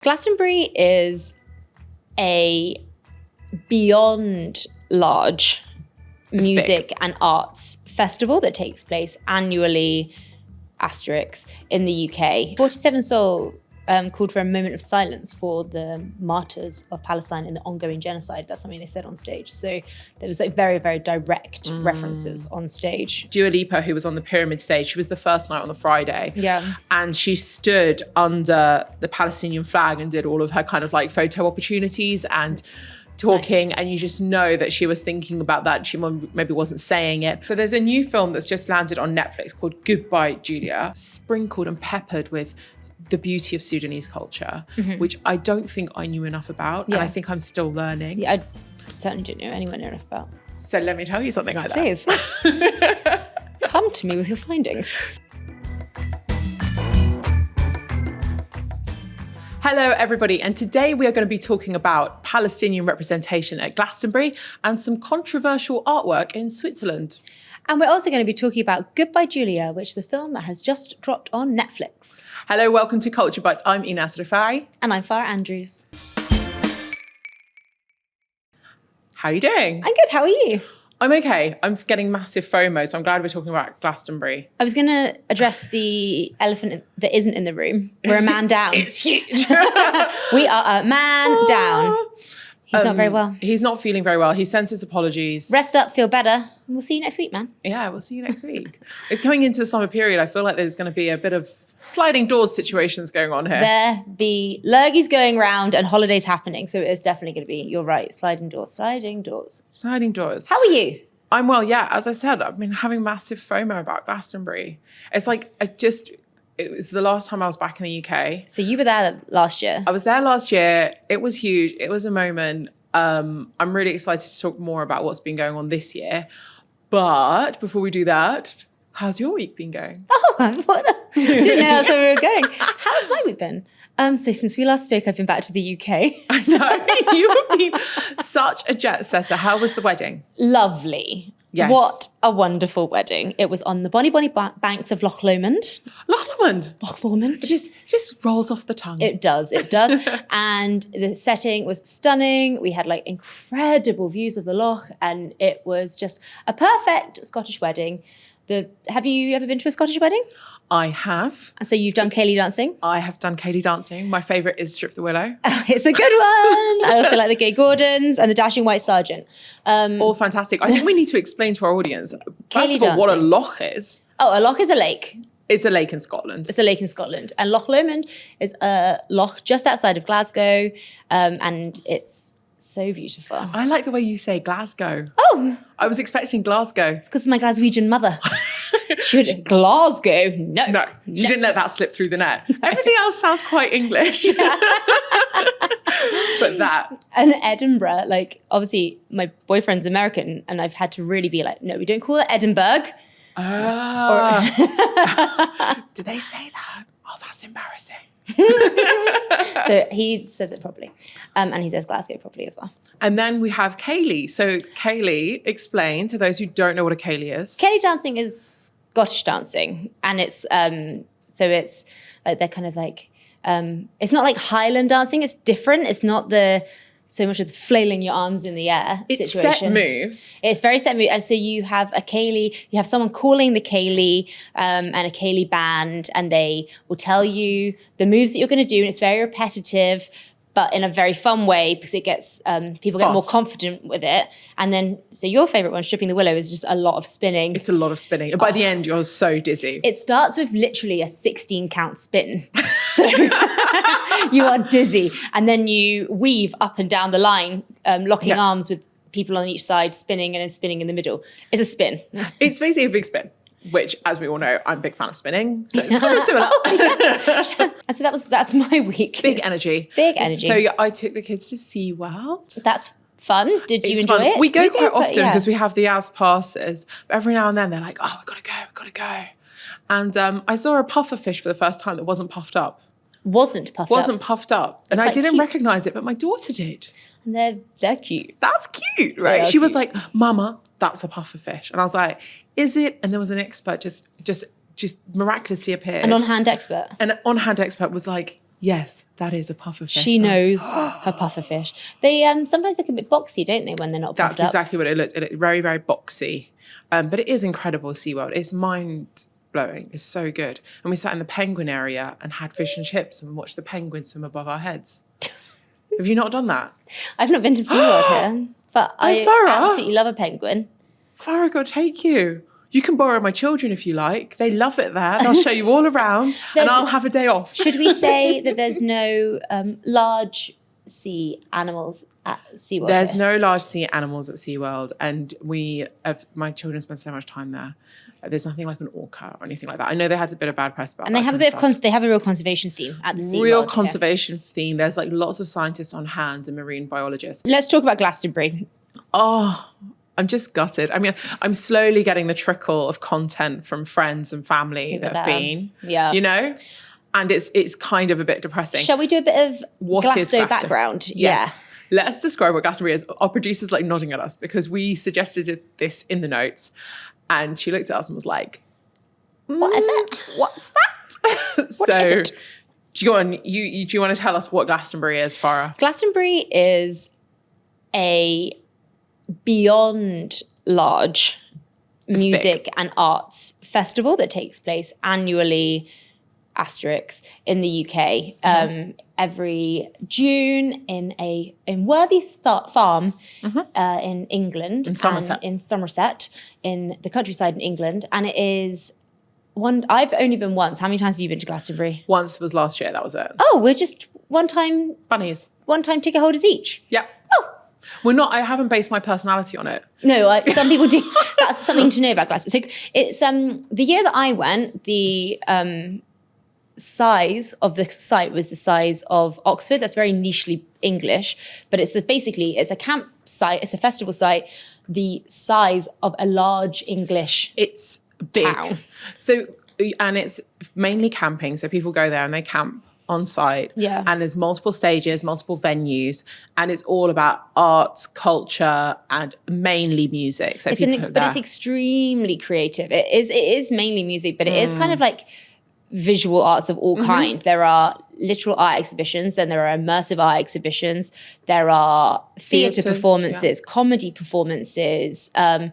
Glastonbury is a beyond large music and arts festival that takes place annually, in the UK. 47 Soul called for a moment of silence for the martyrs of Palestine in the ongoing genocide. That's something they said on stage. So there was like very, very direct references on stage. Dua Lipa, who was on the Pyramid stage, she was the first night on the Friday. Yeah. And she stood under the Palestinian flag and did all of her kind of like photo opportunities and talking, and you just know that she was thinking about that. She maybe wasn't saying it. So there's a new film that's just landed on Netflix called Goodbye Julia, sprinkled and peppered with the beauty of Sudanese culture, which I don't think I knew enough about, and I think I'm still learning. Yeah, I certainly didn't know anyone enough about. So let me tell you something like that. Please. Come to me with your findings. Hello, everybody, and today we are going to be talking about Palestinian representation at Glastonbury and some controversial artwork in Switzerland. And we're also going to be talking about Goodbye Julia, which is the film that has just dropped on Netflix. Hello, welcome to Culture Bites. I'm Enas Refaei. And I'm Farah Andrews. How are you doing? I'm good, how are you? I'm okay. I'm getting massive FOMO, so I'm glad we're talking about Glastonbury. I was going to address the elephant that isn't in the room. We're a man down. It's huge. We are a man down. He's not very well. He's not feeling very well. He sends his apologies. Rest up, feel better. And we'll see you next week, man. Yeah, we'll see you next week. It's coming into the summer period. I feel like there's going to be a bit of sliding doors situations going on here. There be lurgies going round and holidays happening. So it's definitely going to be, you're right, sliding doors. Sliding doors. How are you? I'm well, yeah. As I said, I've been having massive FOMO about Glastonbury. It's like, it was the last time I was back in the UK. So you were there last year. I was there last year. It was huge. It was a moment. I'm really excited to talk more about what's been going on this year. But before we do that, how's your week been going? Oh, didn't know that's where we were going. How's my week been? So since we last spoke, I've been back to the UK. I know. You have been such a jet setter. How was the wedding? Lovely. Yes. What a wonderful wedding. It was on the bonny banks of Loch Lomond. Loch Lomond? Loch Lomond. It just rolls off the tongue. It does. And the setting was stunning. We had like incredible views of the loch, and it was just a perfect Scottish wedding. Have you ever been to a Scottish wedding? I have. And so you've done ceilidh dancing? I have done ceilidh dancing. My favourite is Strip the Willow. It's a good one. I also like the Gay Gordons and the Dashing White Sergeant. All fantastic. I think we need to explain to our audience, first of all, what a loch is. Oh, a loch is a lake. It's a lake in Scotland. It's a lake in Scotland. And Loch Lomond is a loch just outside of Glasgow. And it's so beautiful. I like the way you say Glasgow. Oh. I was expecting Glasgow. It's because of my Glaswegian mother. She would, Glasgow? No. She didn't let that slip through the net. Everything else sounds quite English. But that. And Edinburgh, like, obviously my boyfriend's American, and I've had to really be like, no, we don't call it Edinburgh. Oh. Did they say that? Oh, that's embarrassing. So he says it properly. And he says Glasgow properly as well. And then we have ceilidh. So ceilidh, explain to those who don't know what a ceilidh is. Ceilidh dancing is Scottish dancing. And it's, so it's like, they're kind of like, it's not like Highland dancing. It's different. It's not so much of the flailing your arms in the air it's situation. Set moves. It's very set moves. And so you have a ceilidh, you have someone calling the ceilidh and a ceilidh band, and they will tell you the moves that you're going to do. And it's very repetitive, but in a very fun way, because it gets, people get more confident with it. And then, so your favorite one, Stripping the Willow, is just a lot of spinning. It's a lot of spinning. And by the end, you're so dizzy. It starts with literally a 16-count spin. So you are dizzy. And then you weave up and down the line, locking arms with people on each side, spinning and then spinning in the middle. It's a spin. It's basically a big spin, which, as we all know, I'm a big fan of spinning. So it's kind of similar. So that's my week. Big energy. So I took the kids to SeaWorld. That's fun. Did you enjoy it? We go quite often because we have the AS passes. But every now and then they're like, oh, we've got to go. And I saw a puffer fish for the first time that wasn't puffed up. Wasn't puffed up. And I didn't recognise it, but my daughter did. And they're cute. That's cute, right? She was like, Mama, that's a puffer fish. And I was like, is it? And there was an expert just miraculously appeared. An on-hand expert. An on-hand expert was like, Yes, that is a pufferfish. She knows her pufferfish. They sometimes look a bit boxy, don't they, when they're not puffed up? That's exactly what it looked. It looked very, very boxy. But it is incredible, SeaWorld. It's mind-blowing. It's so good. And we sat in the penguin area and had fish and chips and watched the penguins swim above our heads. Have you not done that? I've not been to SeaWorld here, but I Farah. absolutely love a penguin. Farah, got to take you. You can borrow my children if you like. They love it there. They'll show you all around and I'll have a day off. Should we say that there's no large sea animals at SeaWorld? There's no large sea animals at SeaWorld, and my children spend so much time there. There's nothing like an orca or anything like that. I know they had a bit of bad press about that. And they have they have a real conservation theme at the SeaWorld. Real conservation theme. There's like lots of scientists on hand and marine biologists. Let's talk about Glastonbury. Oh, I'm just gutted. I mean, I'm slowly getting the trickle of content from friends and family that have been, you know, and it's kind of a bit depressing. Shall we do a bit of Glastonbury background? Yes. Yeah. Let's describe what Glastonbury is. Our producer's like nodding at us because we suggested this in the notes and she looked at us and was like, what is it? What's that? What is it? Do you want to tell us what Glastonbury is, Farah? Glastonbury is a beyond large music and arts festival that takes place annually, asterisk, in the UK every June in Worthy Farm in England. In Somerset. In Somerset, in the countryside in England. And it is I've only been once. How many times have you been to Glastonbury? Once was last year, that was it. Oh, we're just one time ticket holders each. Yeah. Oh. We're not, I haven't based my personality on it. No, some people do. That's something to know about Glastonbury. So it's the year that I went, the size of the site was the size of Oxford. That's very nichely English, but it's a campsite, it's a festival site, the size of a large English It's big. town. So, and it's mainly camping. So people go there and they camp on site. Yeah. And there's multiple stages, multiple venues, and it's all about arts, culture, and mainly music. So It's extremely creative. It is mainly music, but it is kind of like visual arts of all kind. There are literal art exhibitions, then there are immersive art exhibitions, there are theatre performances, comedy performances, and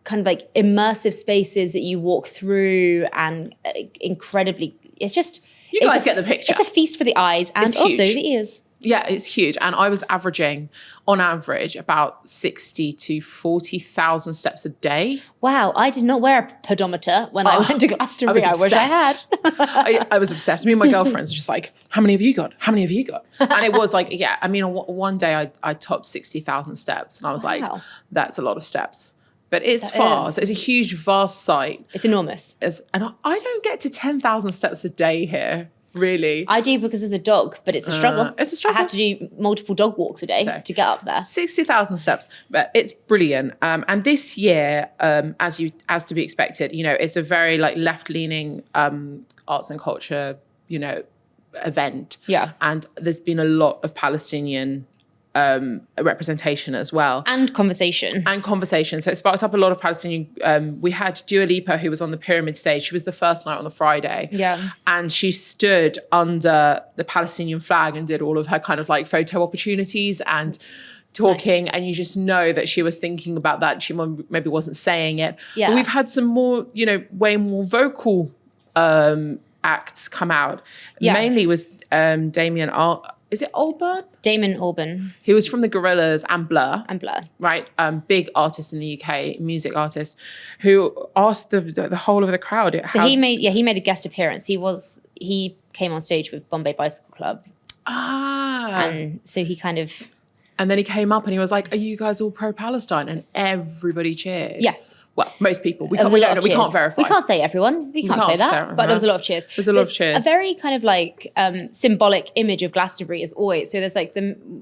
kind of like immersive spaces that you walk through, and incredibly, it's just you guys get the picture. It's a feast for the eyes and also the ears. Yeah, it's huge. And I was averaging, on average, about 60 to 40,000 steps a day. Wow, I did not wear a pedometer when I went to Glastonbury. I wish I had. I was obsessed. Me and my girlfriends were just like, how many have you got? How many have you got? And it was like, yeah, I mean, one day I topped 60,000 steps and I was like, that's a lot of steps. But it's far. So it's a huge, vast site. It's enormous. And I don't get to 10,000 steps a day here, really. I do because of the dog, but it's a struggle. It's a struggle. I have to do multiple dog walks a day to get up there. 60,000 steps, but it's brilliant. And this year, as to be expected, you know, it's a very like left-leaning arts and culture, you know, event. Yeah. And there's been a lot of Palestinian representation as well. And conversation. So it sparked up a lot of Palestinian, we had Dua Lipa, who was on the pyramid stage. She was the first night on the Friday. Yeah. And she stood under the Palestinian flag and did all of her kind of like photo opportunities and talking. Nice. And you just know that she was thinking about that. She maybe wasn't saying it. Yeah. But we've had some more, you know, way more vocal acts come out. Yeah. Mainly was Damin Albarn? He was from the Gorillaz and Blur. Right? Big artist in the UK, music artist, who asked the whole of the crowd. So he made a guest appearance. He came on stage with Bombay Bicycle Club. And so he kind of... And then he came up and he was like, are you guys all pro-Palestine? And everybody cheered. Yeah. Well, most people. We can't verify. We can't say everyone. We can't say that. But there was a lot of cheers. There's a lot of cheers. A very kind of like symbolic image of Glastonbury is always, so there's like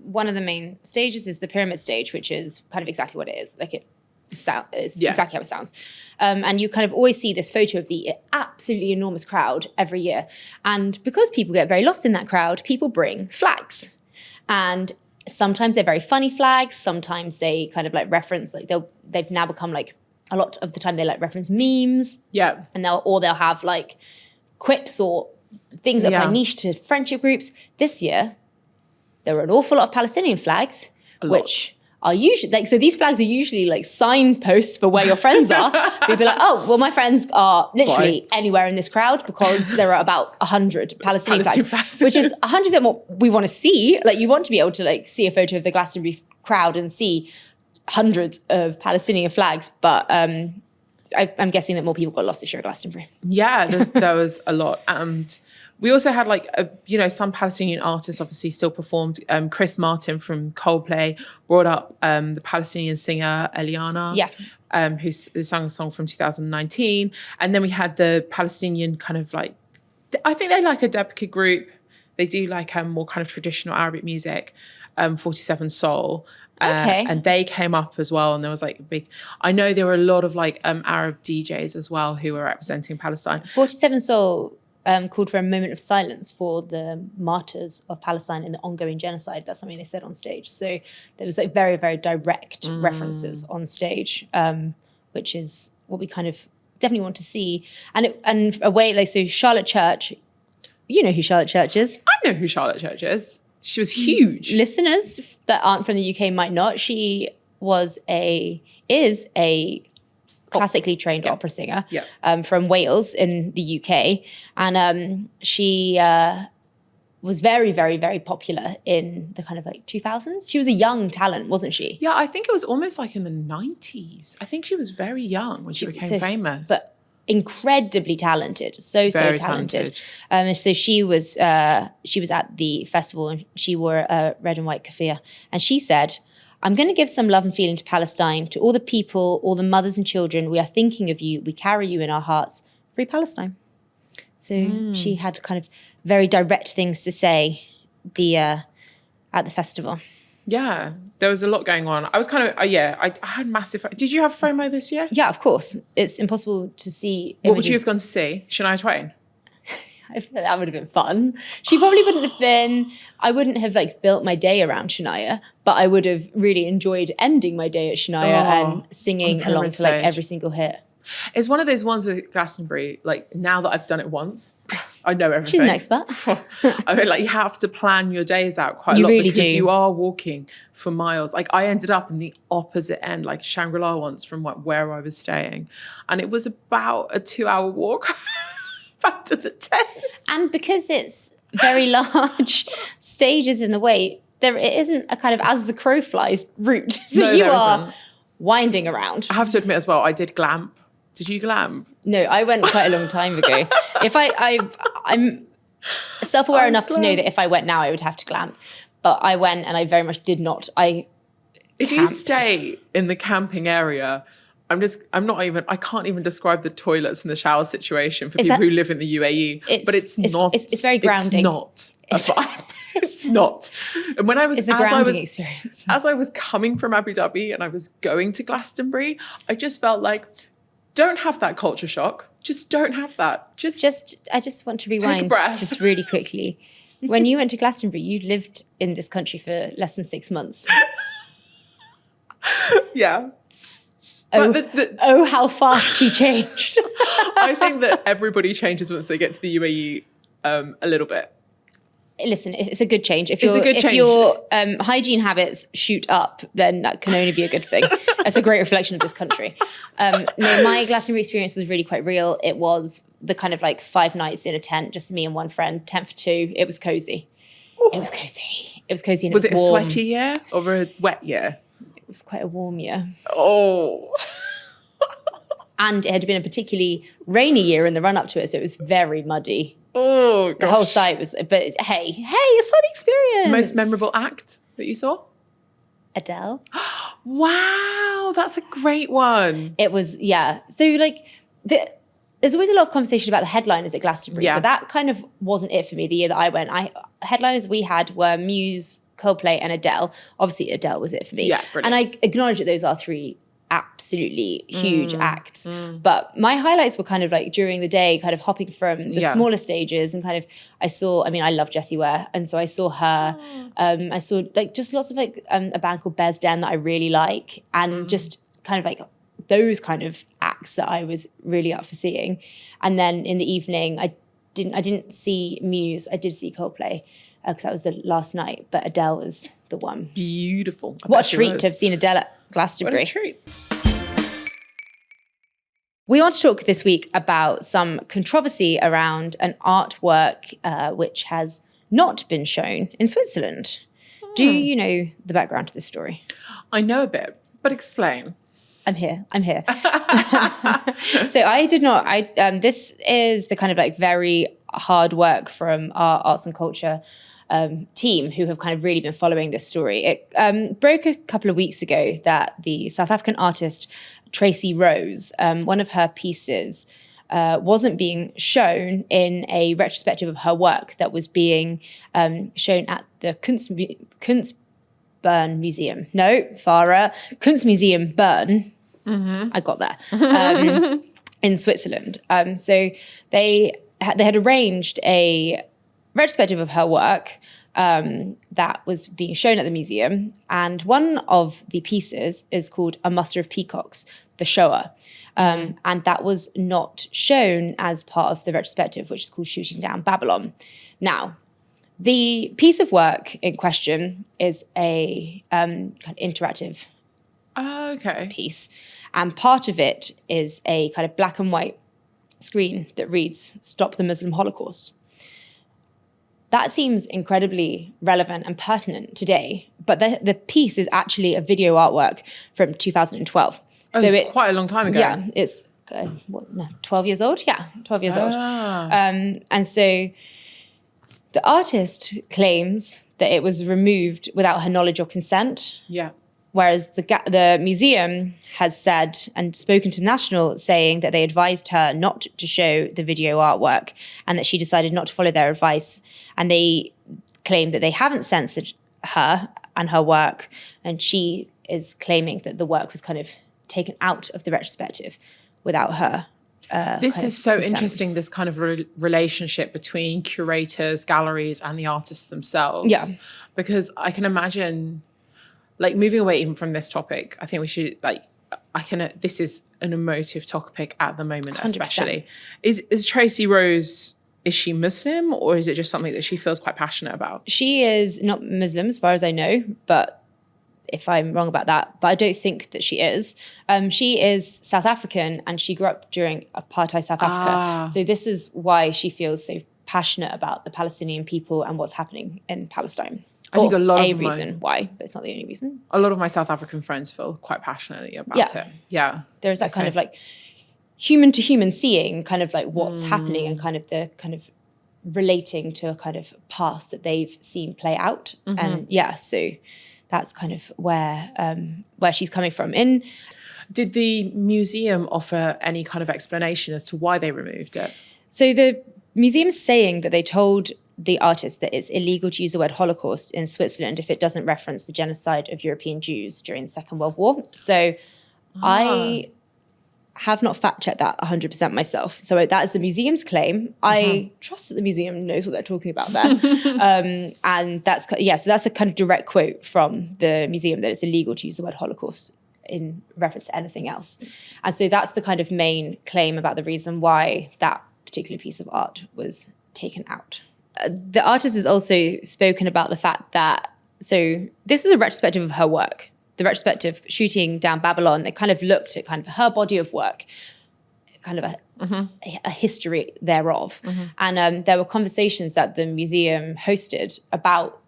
one of the main stages is the pyramid stage, which is kind of exactly what it is. Like it's exactly how it sounds. And you kind of always see this photo of the absolutely enormous crowd every year. And because people get very lost in that crowd, people bring flags. And sometimes they're very funny flags. Sometimes they kind of like reference, like they've now become like, a lot of the time they like reference memes. Yeah. And they'll have like quips or things that are quite niche to friendship groups. This year, there were an awful lot of Palestinian flags, which are usually like, so these flags are usually like signposts for where your friends are. You'd be like, oh, well, my friends are literally anywhere in this crowd because there are about 100 Palestinian flags, which is 100% what we want to see. Like, you want to be able to like see a photo of the Glastonbury crowd and see hundreds of Palestinian flags. But I'm guessing that more people got lost this year at Glastonbury. Yeah, there was a lot. And we also had like, some Palestinian artists obviously still performed. Chris Martin from Coldplay brought up the Palestinian singer Eliana, who sang a song from 2019. And then we had the Palestinian kind of like, I think they're like a Debka group. They do like more kind of traditional Arabic music, 47 Soul. And they came up as well, and there was like I know there were a lot of like Arab DJs as well who were representing Palestine. 47 Soul called for a moment of silence for the martyrs of Palestine in the ongoing genocide. That's something they said on stage. So there was like very, very direct references on stage, which is what we kind of definitely want to see. And a way like, so Charlotte Church, you know who Charlotte Church is? I know who Charlotte Church is. She was huge. Listeners that aren't from the UK might not. She is a classically trained opera singer from Wales in the UK. And she was very, very, very popular in the kind of like 2000s. She was a young talent, wasn't she? Yeah, I think it was almost like in the 90s. I think she was very young when she became famous. But incredibly talented, so talented. So she was at the festival and she wore a red and white keffiyeh, and she said, "I'm going to give some love and feeling to Palestine, to all the people, all the mothers and children. We are thinking of you. We carry you in our hearts. Free Palestine." So she had kind of very direct things to say at the festival. Yeah, there was a lot going on. I was kind of, I had massive... Did you have FOMO this year? Yeah, of course. It's impossible to see images. What would you have gone to see? Shania Twain? I feel like that would have been fun. She probably wouldn't have been... I wouldn't have like built my day around Shania, but I would have really enjoyed ending my day at Shania and singing along to like every single hit. It's one of those ones with Glastonbury, like now that I've done it once... I know everything. She's an expert. I mean, like you have to plan your days out quite a lot because you are walking for miles. Like I ended up in the opposite end, like Shangri-La once from where I was staying. And it was about a 2-hour walk back to the tent. And because it's very large stages in the way, it isn't a kind of as the crow flies route. So you are winding around. I have to admit as well, I did glamp. Did you glamp? No, I went quite a long time ago. I'm self-aware enough to know that if I went now, I would have to glamp. But I went and I very much did not. If you stay in the camping area, I can't even describe the toilets and the shower situation for people who live in the UAE. But it's not. It's very grounding. It's not a vibe. It's not. And when I was, it's a grounding experience. As I was coming from Abu Dhabi and I was going to Glastonbury, I just felt like, don't have that culture shock. Just don't have that. I just want to rewind just really quickly. When you went to Glastonbury, you lived in this country for less than 6 months. Yeah. Oh, how fast she changed. I think that everybody changes once they get to the UAE a little bit. Listen, it's a good change. If your hygiene habits shoot up, then that can only be a good thing. It's a great reflection of this country. No, my Glastonbury experience was really quite real. It was the kind of like 5 nights in a tent, just me and one friend, tent for 2. It was cozy. Ooh. It was cozy. It was cozy and was it was warm. warm. Was it a sweaty year or a wet year? It was quite a warm year. Oh. And it had been a particularly rainy year in the run up to it, so it was very muddy. Oh, gosh. The whole site was, but it's for the experience. Most memorable act that you saw? Adele. Wow, that's a great one. It was, yeah. So like, there's always a lot of conversation about the headliners at Glastonbury, but that kind of wasn't it for me the year that I went. Headliners we had were Muse, Coldplay and Adele. Obviously Adele was it for me. Yeah, brilliant. And I acknowledge that those are 3 absolutely huge acts. But my highlights were kind of like during the day, kind of hopping from the smaller stages and kind of, I love Jessie Ware. And so I saw her. I saw like just lots of like a band called Bears Den that I really like. And just kind of like those kind of acts that I was really up for seeing. And then in the evening, I didn't see Muse. I did see Coldplay because that was the last night, but Adele was the one. Beautiful. What a treat to have seen Adele at Glastonbury. What a treat. We want to talk this week about some controversy around an artwork which has not been shown in Switzerland. Do you know the background to this story? I know a bit, but explain. I'm here. So I did not. This is the kind of like very hard work from our arts and culture team who have kind of really been following this story. It broke a couple of weeks ago that the South African artist Tracy Rose, one of her pieces, wasn't being shown in a retrospective of her work that was being shown at the Kunstmuseum Bern. Mm-hmm. I got there. In Switzerland. So they had arranged a retrospective of her work that was being shown at the museum. And one of the pieces is called A Muster of Peacocks, the Shower. And that was not shown as part of the retrospective, which is called Shooting Down Babylon. Now, the piece of work in question is a kind of interactive piece. And part of it is a kind of black and white screen that reads, "Stop the Muslim Holocaust." That seems incredibly relevant and pertinent today, but the piece is actually a video artwork from 2012. Oh, so it's quite a long time ago. Yeah, it's 12 years old? Yeah, 12 years old. And so the artist claims that it was removed without her knowledge or consent. Yeah. Whereas the museum has said and spoken to National saying that they advised her not to show the video artwork and that she decided not to follow their advice. And they claim that they haven't censored her and her work. And she is claiming that the work was kind of taken out of the retrospective without her. This is so interesting, this kind of relationship between curators, galleries, and the artists themselves. Yeah. Because I can imagine... like moving away even from this topic, I think we should this is an emotive topic at the moment, 100%. Especially. Is Tracy Rose, is she Muslim or is it just something that she feels quite passionate about? She is not Muslim as far as I know, but if I'm wrong about that, but I don't think that she is. She is South African and she grew up during apartheid South Africa. So this is why she feels so passionate about the Palestinian people and what's happening in Palestine. I think a reason why, but it's not the only reason. A lot of my South African friends feel quite passionately about it. Yeah. There's that kind of like human to human seeing kind of like what's happening and kind of the kind of relating to a kind of past that they've seen play out. And so that's kind of where she's coming from. Did the museum offer any kind of explanation as to why they removed it? So the museum's saying that they told the artist that it's illegal to use the word Holocaust in Switzerland if it doesn't reference the genocide of European Jews during the Second World War. So I have not fact-checked that 100% myself. So that is the museum's claim. I trust that the museum knows what they're talking about there. And that's a kind of direct quote from the museum that it's illegal to use the word Holocaust in reference to anything else. And so that's the kind of main claim about the reason why that particular piece of art was taken out. The artist has also spoken about the fact that, so this is a retrospective of her work. The retrospective Shooting Down Babylon, they kind of looked at kind of her body of work, kind of a history thereof. And there were conversations that the museum hosted about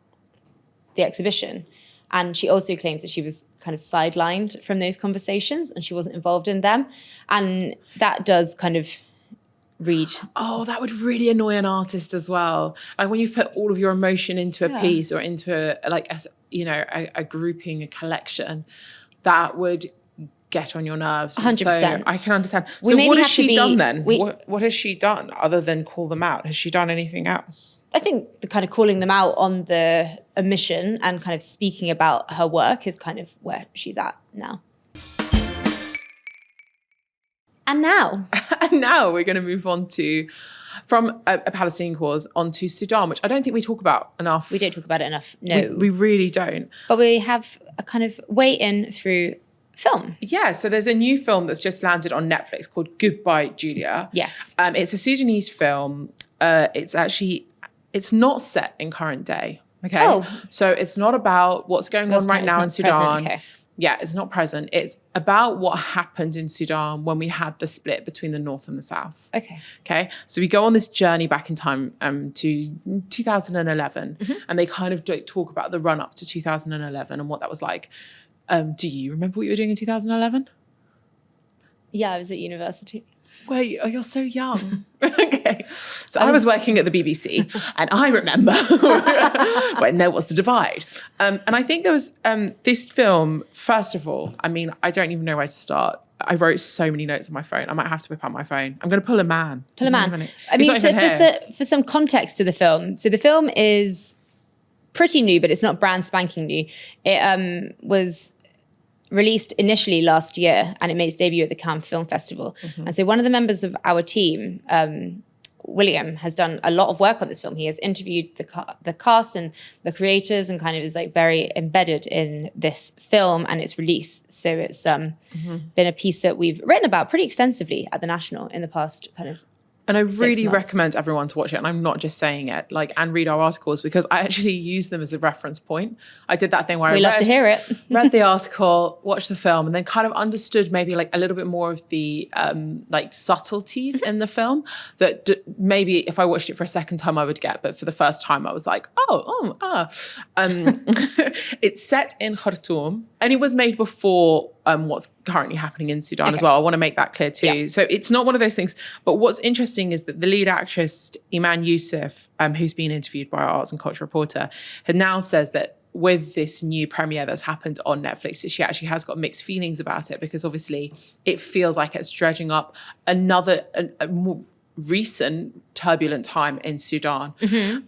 the exhibition. And she also claims that she was kind of sidelined from those conversations and she wasn't involved in them. And that does kind of read. Oh, that would really annoy an artist as well. Like when you've put all of your emotion into a piece or into a grouping, a collection, that would get on your nerves. 100%. So I can understand. So what has she done then? What has she done other than call them out? Has she done anything else? I think the kind of calling them out on the omission and kind of speaking about her work is kind of where she's at now. And now we're going to move on from a Palestinian cause onto Sudan, which I don't think we talk about enough. We don't talk about it enough, no. We really don't. But we have a kind of way in through film. Yeah, so there's a new film that's just landed on Netflix called Goodbye, Julia. Yes. It's a Sudanese film it's not set in current day. Okay. Oh. So it's not about what's going on right now in Sudan. Okay. Yeah, it's not present. It's about what happened in Sudan when we had the split between the North and the South. Okay. Okay. So we go on this journey back in time to 2011, and they kind of talk about the run up to 2011 and what that was like. Do you remember what you were doing in 2011? Yeah, I was at university. Wait, oh, you're so young. Okay. So I was working at the BBC, and I remember when there was the divide. And I think there was this film, first of all, I mean, I don't even know where to start. I wrote so many notes on my phone. I might have to whip out my phone. I'm going to pull a man. Pull a man. I mean, so for some context to the film, so the film is pretty new, but it's not brand spanking new. It was released initially last year, and it made its debut at the Cannes Film Festival. And so one of the members of our team, William, has done a lot of work on this film. He has interviewed the cast and the creators, and kind of is like very embedded in this film and its release. So it's been a piece that we've written about pretty extensively at the National in the past kind of. And I really recommend everyone to watch it. And I'm not just saying it, and read our articles, because I actually use them as a reference point. I did that thing where we love to hear it. Read the article, watched the film, and then kind of understood maybe like a little bit more of the like subtleties in the film that maybe if I watched it for a second time I would get, but for the first time I was like, It's set in Khartoum, and it was made before what's currently happening in Sudan as well. I want to make that clear too. Yeah. So it's not one of those things. But what's interesting is that the lead actress, Iman Youssef, who's been interviewed by our arts and culture reporter, now says that with this new premiere that's happened on Netflix, she actually has got mixed feelings about it, because obviously it feels like it's dredging up another a more recent turbulent time in Sudan.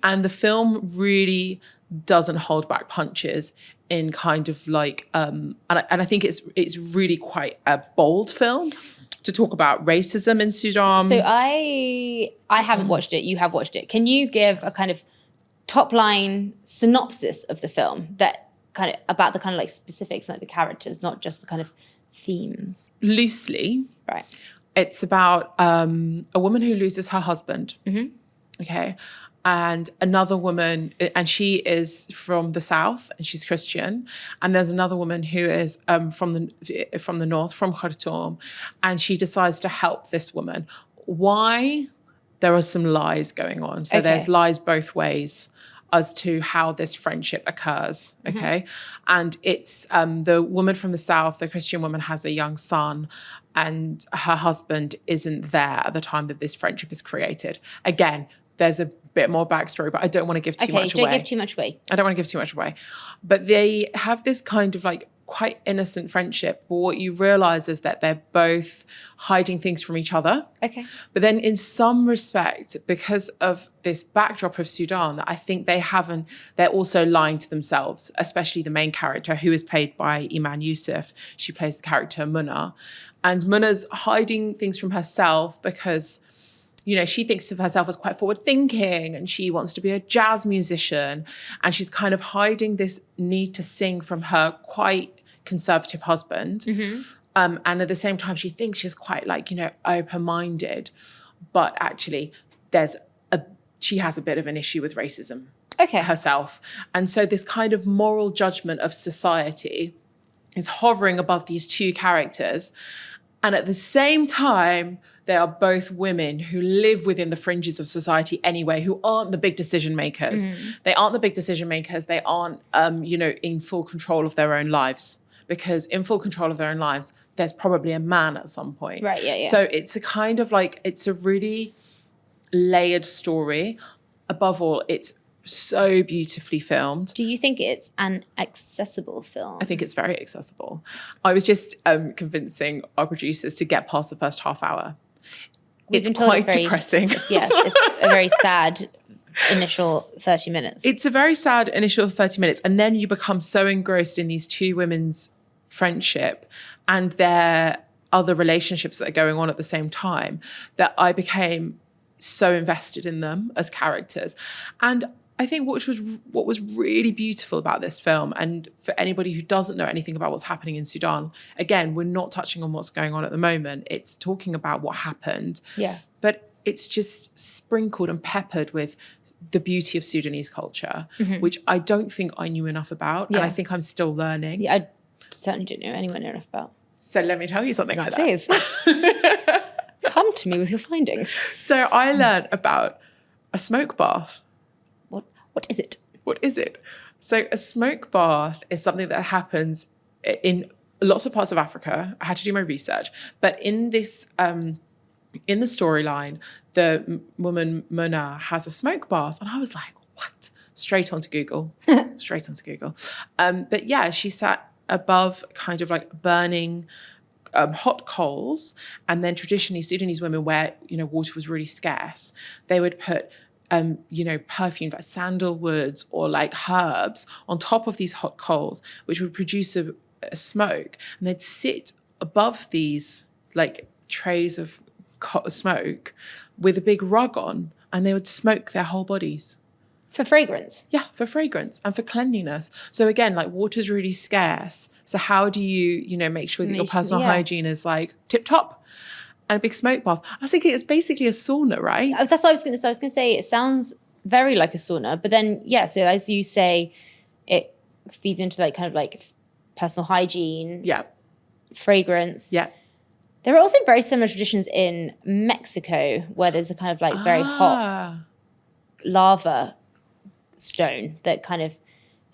And the film really doesn't hold back punches in kind of like and I think it's really quite a bold film to talk about racism in Sudan. So I haven't watched it. You have watched it. Can you give a kind of top line synopsis of the film that kind of about the kind of like specifics, like the characters, not just the kind of themes? Loosely, right. It's about a woman who loses her husband. Okay. And another woman, and she is from the South, and she's Christian. And there's another woman who is from the North, from Khartoum, and she decides to help this woman. Why? There are some lies going on. So there's lies both ways as to how this friendship occurs, okay? And it's the woman from the South, the Christian woman, has a young son, and her husband isn't there at the time that this friendship is created. Again, there's a bit more backstory, but I don't want to give too much away. Don't give too much away. I don't want to give too much away. But they have this kind of like quite innocent friendship. But what you realize is that they're both hiding things from each other. Okay. But then in some respect, because of this backdrop of Sudan, I think they're also lying to themselves, especially the main character, who is played by Iman Youssef. She plays the character Munna. And Munna's hiding things from herself because, you know, she thinks of herself as quite forward thinking, and she wants to be a jazz musician, and she's kind of hiding this need to sing from her quite conservative husband. And at the same time, she thinks she's quite like, you know, open-minded, but actually she has a bit of an issue with racism herself. And so this kind of moral judgment of society is hovering above these two characters. And at the same time, they are both women who live within the fringes of society anyway, who aren't the big decision makers. They aren't the big decision makers. They aren't, in full control of their own lives. Because in full control of their own lives, there's probably a man at some point. Right, yeah. So it's a kind of like, it's a really layered story. Above all, it's so beautifully filmed. Do you think it's an accessible film? I think it's very accessible. I was just convincing our producers to get past the first half hour. It's quite depressing. It's a very sad initial 30 minutes. It's a very sad initial 30 minutes. And then you become so engrossed in these two women's friendship and their other relationships that are going on at the same time that I became so invested in them as characters. And I think what was really beautiful about this film, and for anybody who doesn't know anything about what's happening in Sudan, again, we're not touching on what's going on at the moment. It's talking about what happened. Yeah. But it's just sprinkled and peppered with the beauty of Sudanese culture, which I don't think I knew enough about. And I think I'm still learning. Yeah, I certainly didn't know anyone enough about. So let me tell you something like that. Please. Come to me with your findings. So I learned about a smoke bath. What is it? What is it? So a smoke bath is something that happens in lots of parts of Africa. I had to do my research. But in this, in the storyline, the woman Mona has a smoke bath. And I was like, what? Straight onto Google. But yeah, she sat above kind of like burning hot coals. And then traditionally Sudanese women, where, water was really scarce, they would put perfume like sandalwoods or like herbs on top of these hot coals, which would produce a smoke. And they'd sit above these like trays of smoke with a big rug on, and they would smoke their whole bodies. For fragrance? Yeah, for fragrance and for cleanliness. So again, like water's really scarce. So how do you, make sure that your personal hygiene is like tip top? And a big smoke bath. I was thinking it's basically a sauna, right? That's what I was going to say. I was going to say it sounds very like a sauna, but then, so as you say, it feeds into like kind of like personal hygiene. Yeah. Fragrance. Yeah. There are also very similar traditions in Mexico where there's a kind of like very hot lava stone that kind of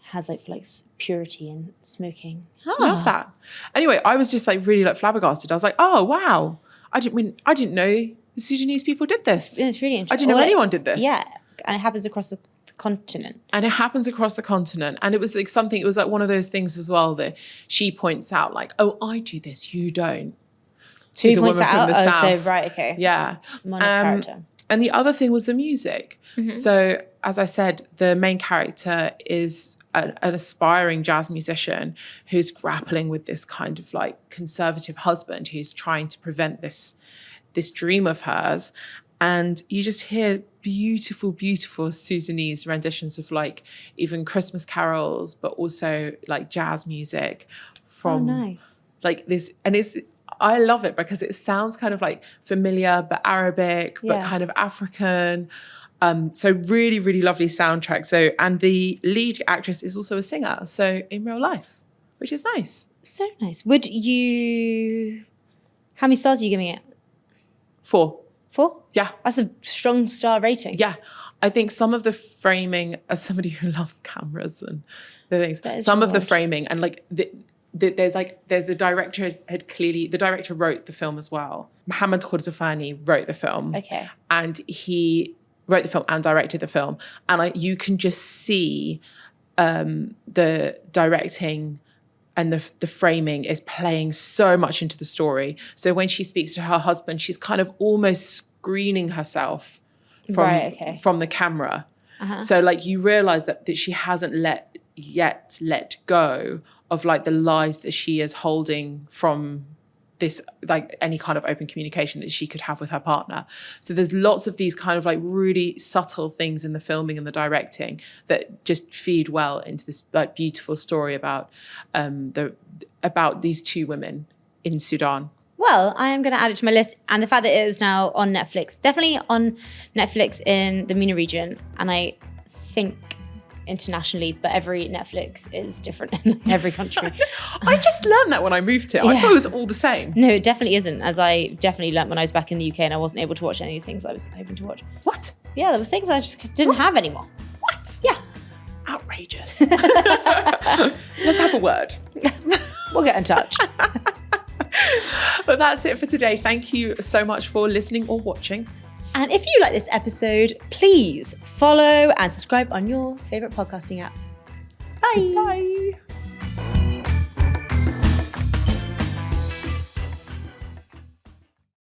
has like purity and smoking. Love that. Anyway, I was just like really like flabbergasted. I was like, oh, wow. I didn't know the Sudanese people did this. It's really interesting. I didn't know anyone did this. Yeah, and it happens across the continent. And it was like something, it was like one of those things as well that she points out like, oh, I do this, you don't. To the woman from the South. So, right, okay. Yeah. Mona's character. And the other thing was the music. So as I said, the main character is an aspiring jazz musician who's grappling with this kind of like conservative husband who's trying to prevent this dream of hers. And you just hear beautiful, beautiful Sudanese renditions of like even Christmas carols, but also like jazz music from nice. Like this. And I love it because it sounds kind of like familiar, but Arabic, but kind of African. So really, really lovely soundtrack. So, and the lead actress is also a singer. So in real life, which is nice. So nice. How many stars are you giving it? 4. 4? Yeah. That's a strong star rating. Yeah. I think some of the framing, as somebody who loves cameras and the things, some of the framing and like there's the director the director wrote the film as well. Mohamed Kordofani wrote the film. Okay. And he wrote the film and directed the film. And you can just see the directing and the framing is playing so much into the story. So when she speaks to her husband, she's kind of almost screening herself from the camera. So like you realize that she hasn't let go of like the lies that she is holding from this, like any kind of open communication that she could have with her partner. So there's lots of these kind of like really subtle things in the filming and the directing that just feed well into this like beautiful story about these 2 women in Sudan. Well, I am going to add it to my list. And the fact that it is now on Netflix, definitely on Netflix in the MENA region. And I think internationally, but every Netflix is different in every country. I just learned that when I moved here. I thought it was all the same. No, it definitely isn't, as I definitely learned when I was back in the UK and I wasn't able to watch any of the things I was hoping to watch. What? Yeah, there were things I just didn't have anymore. What? Yeah. Outrageous. Let's have a word. We'll get in touch. But that's it for today. Thank you so much for listening or watching. And if you like this episode, please follow and subscribe on your favourite podcasting app. Bye. Bye.